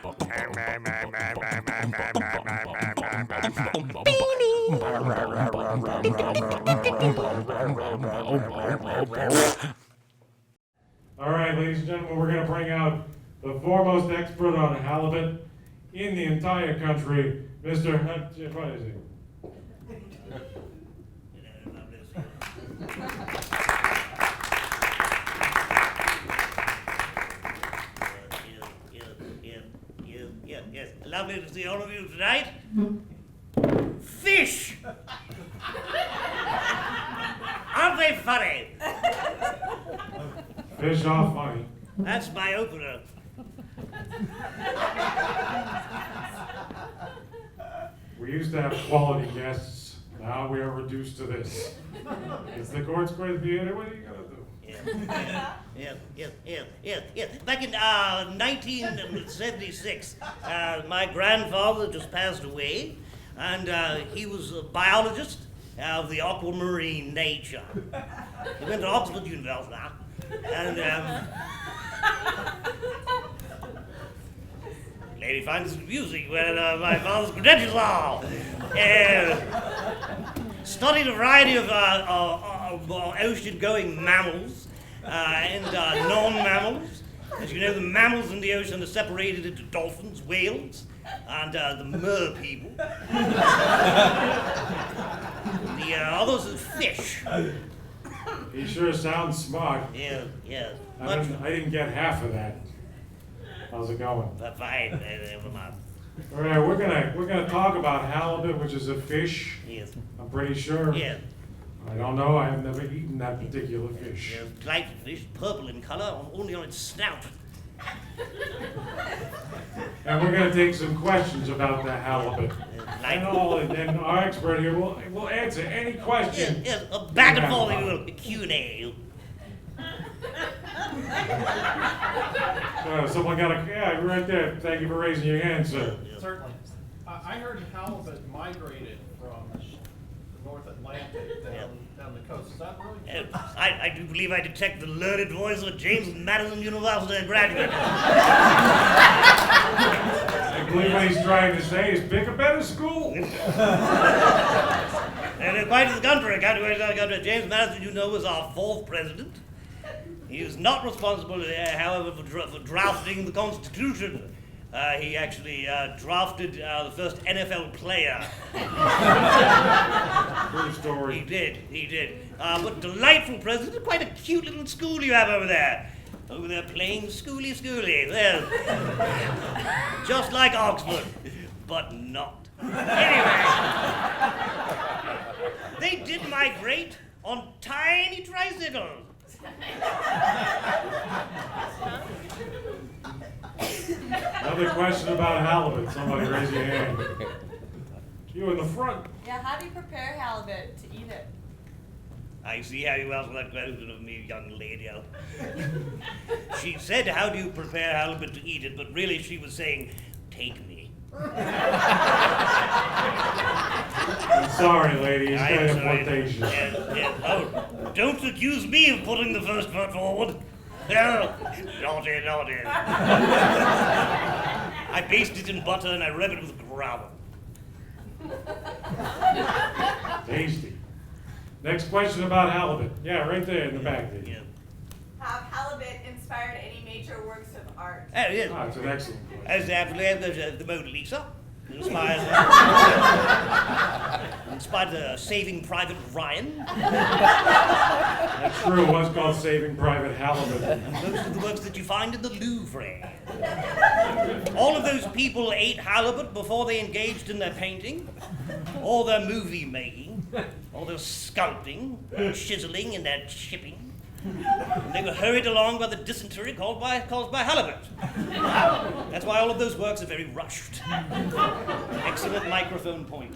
All right, ladies and gentlemen, we're going to bring out the foremost expert on halibut in the entire country, Mr. What is it? Yes, lovely to see all of you tonight. Fish! Aren't they funny? Fish are funny. That's my opener. We used to have quality guests. Now we are reduced to this. It's the Court Square Theater. What are you going to do? Yes. Back in 1976, my grandfather just passed away, and he was a biologist of the aquamarine nature. He went to Oxford University, and lady finds it amusing when my father's credentials are. Studied a variety of ocean-going mammals and non-mammals. As you know, the mammals in the ocean are separated into dolphins, whales, and the mer people. The others are fish. He sure sounds smart. Yeah. I didn't get half of that. How's it going? Fine. All right, we're gonna talk about halibut, which is a fish. Yes. I'm pretty sure. Yes. I don't know. I have never eaten that particular fish. Delightful fish, purple in color, only on its snout. And we're gonna take some questions about the halibut. And our expert here will answer any question. Yes, a back and forth Q&A. Someone got right there. Thank you for raising your hand, sir. Certainly. I heard halibut migrated from the North Atlantic down the coast. Is that really true? I do believe I detect the learned voice of a James Madison University graduate. I believe what he's trying to say is pick a better school. And quite to the contrary, James Madison, was our fourth president. He was not responsible, however, for drafting the Constitution. He actually drafted the first NFL player. True story. He did. But delightful president, quite a cute little school you have over there. Over there playing schooly. Well, just like Oxford, but not. Anyway, they did migrate on tiny tricycles. Another question about halibut. Somebody raise your hand. You in the front. Yeah, how do you prepare halibut to eat it? I see how you asked that question of me, young lady. She said, how do you prepare halibut to eat it? But really she was saying, take me. I'm sorry, lady. It's kind of flirtatious. Yes. Oh, don't accuse me of putting the first foot forward. No, naughty. I basted it in butter and I rubbed it with gravel. Tasty. Next question about halibut. Yeah, right there in the back there. Yeah. Have halibut inspired any major works of art? Yes. It's an excellent question. As there's the Mona Lisa. Inspired Saving Private Ryan. That's true. It was called Saving Private Halibut. And most of the works that you find in the Louvre. All of those people ate halibut before they engaged in their painting, or their movie making, or their sculpting, their chiseling, and their chipping. And they were hurried along by the dysentery caused by halibut. That's why all of those works are very rushed. Excellent microphone point.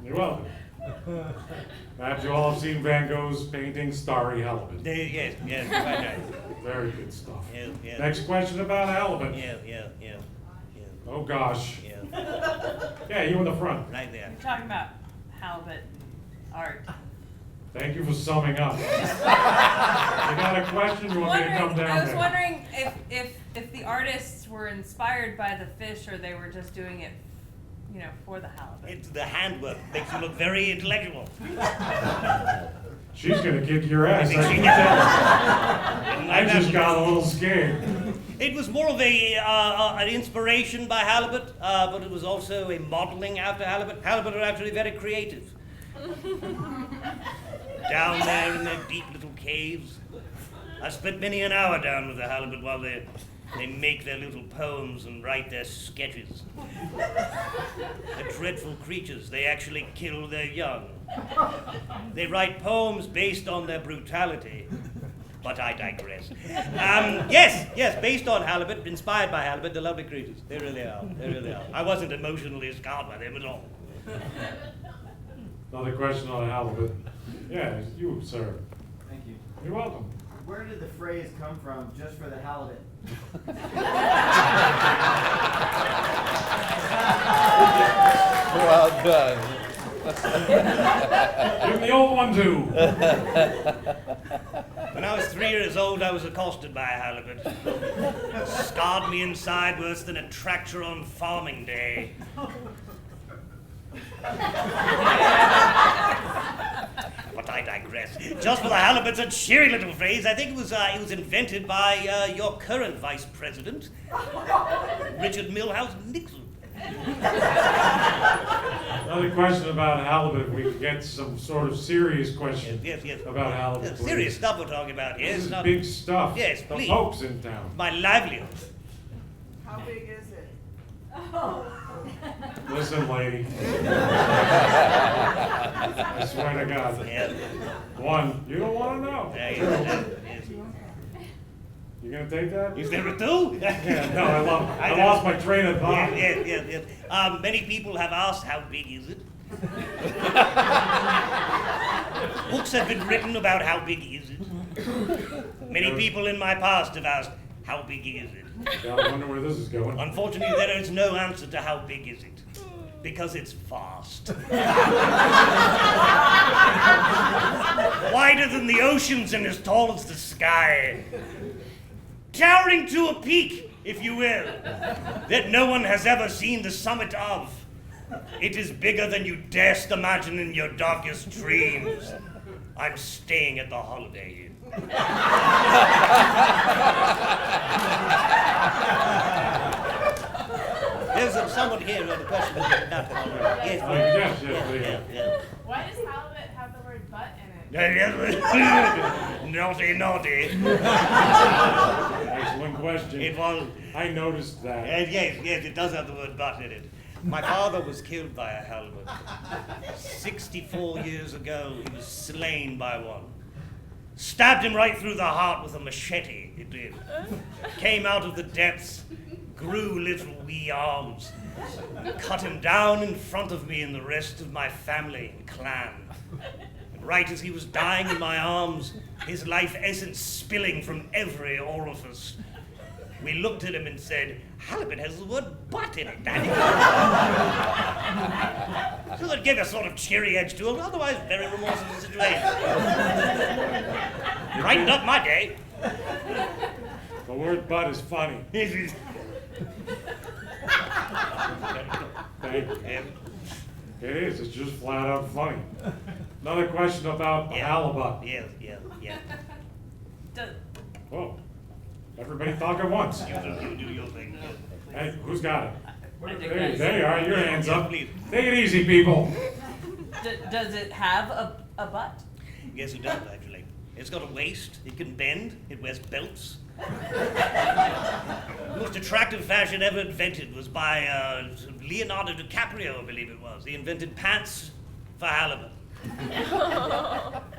You're welcome. Perhaps you all have seen Van Gogh's painting Starry Halibut. Yes, right. Very good stuff. Yeah. Next question about halibut. Yeah. Oh gosh. Yeah. Yeah, you in the front. Right there. You're talking about halibut art. Thank you for summing up. You got a question, you want me to come down I was there? wondering if the artists were inspired by the fish or they were just doing it, for the halibut. It's the handwork makes you look very intellectual. She's gonna kick your ass. think she I just got a little scared. It was more of an inspiration by halibut, but it was also a modeling after halibut. Halibut are actually very creative. Down there in their deep little caves. I spent many an hour down with the halibut while they make their little poems and write their sketches. They're dreadful creatures. They actually kill their young. They write poems based on their brutality. But I digress. Yes, based on halibut, inspired by halibut, they're lovely creatures. They really are. I wasn't emotionally scarred by them at all. Another question on halibut. Yeah, you, sir. Thank you. You're welcome. Where did the phrase come from, just for the halibut? Well done. Give him the old one too. When I was 3 years old, I was accosted by a halibut. Scarred me inside worse than a tractor on farming day. But I digress. Just for the halibut's a cheery little phrase. I think it was invented by your current vice president, Richard Milhouse Nixon. Another question about halibut. We could get some sort of serious question Yes. about halibut. please. Serious stuff we're talking about here. This It's is not big stuff. Yes, The please. Pope's in town. my livelihood. How big is it? Listen, lady. I swear to God. Yeah. One, you don't want to know. Yes. You gonna take that? Is there a two? Yeah, no, I lost my train of thought. Yes. Many people have asked, how big is it? Books have been written about how big is it. Many people in my past have asked, how big is it? Yeah, I wonder where this is going. Unfortunately, there is no answer to how big is it, because it's vast. Wider than the oceans and as tall as the sky. Towering to a peak, if you will, that no one has ever seen the summit of. It is bigger than you darest imagine in your darkest dreams. I'm staying at the Holiday Inn. There's someone here who had a question about the Holiday Inn. Yes, Yeah. Why does halibut have the word butt in it? Naughty. Excellent question. It was. I noticed that. Yes, it does have the word butt in it. My father was killed by a halibut. 64 years ago, he was slain by one. Stabbed him right through the heart with a machete, it did. Came out of the depths, grew little wee arms, cut him down in front of me and the rest of my family and clan. And right as he was dying in my arms, his life essence spilling from every orifice, we looked at him and said, halibut has the word butt in it, Daddy. So that gave a sort of cheery edge to it, otherwise very remorseful situation. Brightened up my day. The word butt is funny. Thank you. It is. It's just flat out funny. Another question about the halibut. Yes. Whoa. Everybody talk at once. You do your thing. Yes. Hey, who's got it? There There you are. Your hands up. Please. Take it easy, people. Does it have a butt? Yes, it does, actually. It's got a waist, it can bend, it wears belts. The most attractive fashion ever invented was by Leonardo DiCaprio, I believe it was. He invented pants for halibut.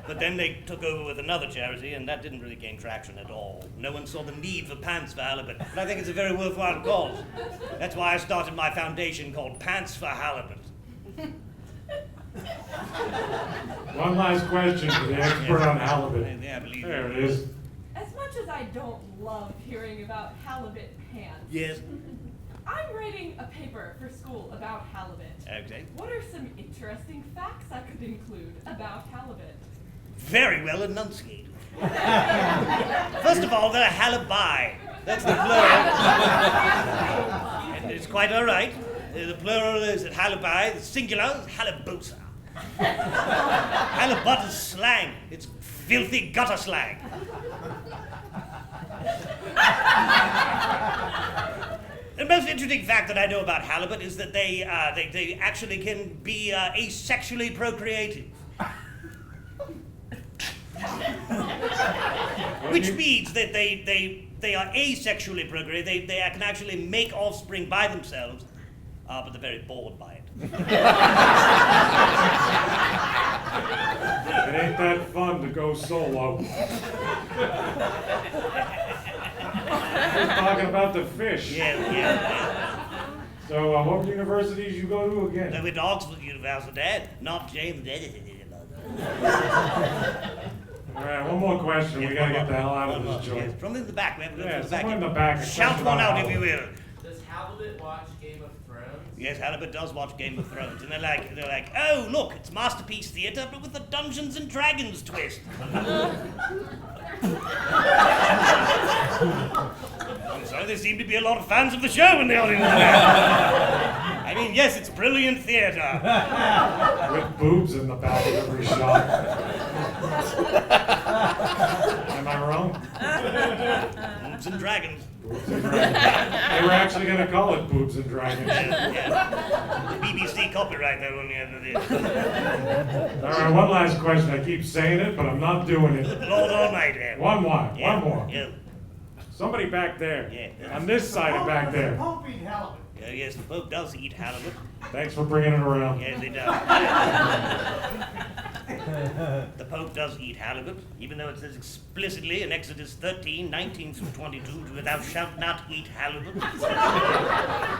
But then they took over with another charity, and that didn't really gain traction at all. No one saw the need for pants for halibut, but I think it's a very worthwhile cause. That's why I started my foundation called Pants for Halibut. One last question for the expert on halibut. Yeah, I believe it. There it is. As much as I don't love hearing about halibut pants, Yes. I'm writing a paper for school about halibut. Okay. What are some interesting facts I could include about halibut? very well enunciated. First of all, they're halibi. That's the plural. And it's quite all right. The plural is halibi, the singular is halibusa. Halibut is slang. It's filthy gutter slang. The most interesting fact that I know about halibut is that they actually can be asexually procreative. Which means that they are asexually procreative. They can actually make offspring by themselves, but they're very bored by it. It ain't that fun to go solo. We're talking about the fish. Yeah. So, what universities you go to again? I went to Oxford University, not James. All right, one more question. We gotta get the hell out of Yes, this joint. from in the back. We have to go Yeah, from the back. someone in the back. Shout one out if you will. Does Halibut watch Game of Thrones? Yes, Halibut does watch Game of Thrones, and they're like, oh look, it's masterpiece theatre, but with a Dungeons and Dragons twist. I'm sorry, there seem to be a lot of fans of the show in the audience. I mean, yes, it's brilliant theatre. With boobs in the back of every shot. Am I wrong? Boobs and dragons. Boobs and dragons. They were actually gonna call it Boobs and Dragons. Yeah. The BBC copyright that one the end of this. All right, one last question. I keep saying it, but I'm not doing it. Lord Almighty. One more. Yeah. Somebody back there. Yeah. On this side of back there. Pope eat halibut. Yes, the Pope does eat halibut. Things for bringing it around. Yes, he does. The Pope does eat halibut, even though it says explicitly in Exodus 13, 19 through 22, thou shalt not eat halibut.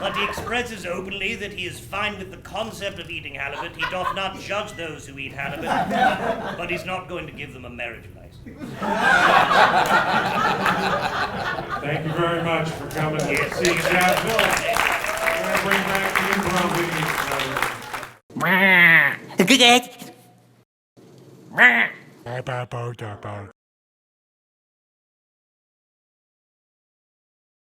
But he expresses openly that he is fine with the concept of eating halibut. He doth not judge those who eat halibut, but he's not going to give them a marriage license. Thank you very much for coming to Yes. see Chatville. We're going to bring back the improv meetings. Good.